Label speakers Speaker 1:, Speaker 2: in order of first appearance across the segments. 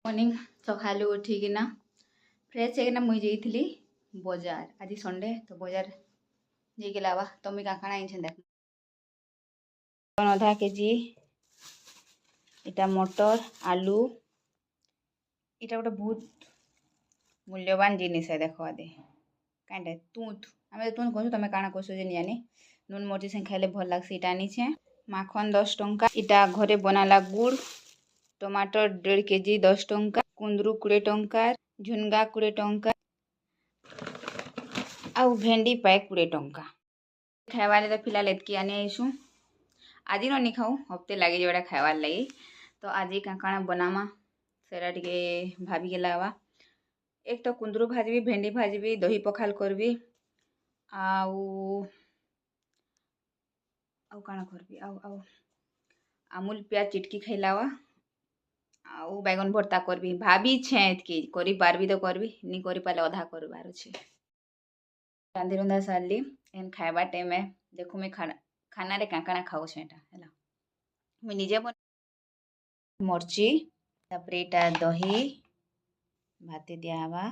Speaker 1: Morning सकालू उठिकिना fresh होना मुई जाइली बजार। आज संडे तो बजार जाइके लावा तुम क्या खाना आइछे देख। आधा केजी इटा मटर आलू इटा गोटे बहुत मूल्यवान जिनिस है। देख आदे कहीं तुंत आम तुंत कहूँ तुम काଣା कहूँ जे जानी नून मर्ची से खाइले भल लगे। इटा आनीछे माखन 10 टंका। इटा घरे बनाला गुड़। टमाटर 1.5 केजी 10 टंका। कुंदरू 20 टंका। झुनगा 20 टंका। आउ भेंडी पैक 20 टंका। खाइबार तो फिलहाल एतकी आनी आईसु। आज न खाऊ हफ्ते लगे जोड़ा खाइबार लगी। तो आज काଣା बनामा सेरा टिके भाभी लावा। एक तो कुंदरू भाजबी भेंडी भाजबी दही पखाल करबी आउ काଣା करबी आउ अमूल प्याज चिटकी खैलावा आउ बैगन भर्ता करबी। भाभी छे एतकी करी पारबी तो करबी नी करी पाले अधा करबार छे। रांधि रुंधा सारली एन खाइबा टाइम में देखो मैं खाना रे काଣା खाऊ छे एटा हैला मैं निजे बन मर्ची तापर एटा दही भाते दिया हवा।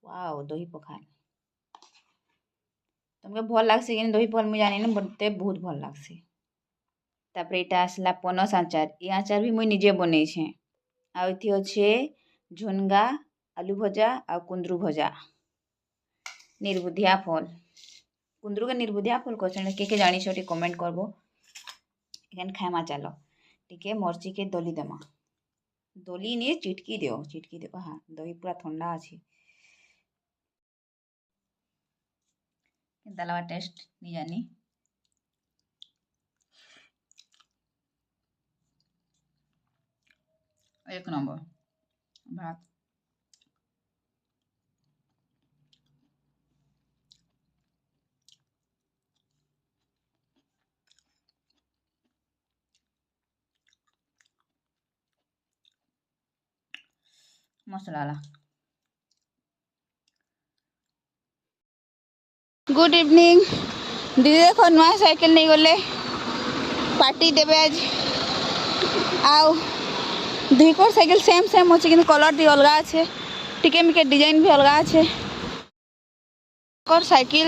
Speaker 1: वाओ दही पखाल तुमके भल लागसी कि दही पखाल मुझे जानी ना बनते बहुत भल लागसी। तापर एटा आसला पनस आचार। ये आचार भी मुई निजे बनै छे। आ इथि अच्छे झुनगा आलू भजा आ कुंदरू भजा निर्बुधिया फल। कुंदरू के निर्बुधिया फल कहछन के जानी छोटी कमेंट करबो। एखन खाइमा चलो टिके मर्ची के दली देमा। दली ने चिटकी दियो। हाँ दही पूरा ठंडा अछि दलवा टेस्ट नहीं जानी। एक नंबर भात मस्त लागला। गुड इवनिंग दीदी देखो नुआ साइकिल नहीं गले पार्टी देवे आज। आउ दुईकर साइकिल सेम सेम अच्छे कि कलर टी अलग अच्छे टिके मिके डिजाइन भी अलग अच्छे। साइकिल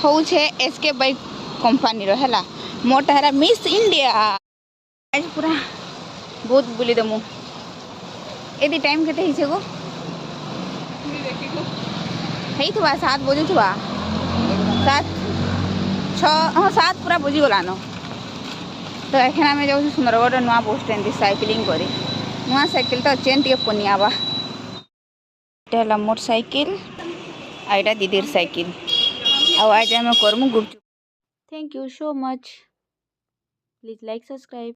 Speaker 1: हूँ एसके बाइक कंपनी है मोटा है मिस इंडिया। आज पूरा बहुत बुली दमु। यदि टाइम केते हिसे गो हेई थवा 7 बजे थवा 7 6 हाँ 7 पूरा बजी गलानो। तो एखन आमे जाऊ सुंदरगढ़ नुआ बस स्टैंड साइकिलिंग करी। नुआ साइकिल तो चेन टे पनियाबा एटा मोटरसाइकिल आ एटा दीदीर साइकिल। आज आम करमु gupchup. Thank you so much. Please like subscribe.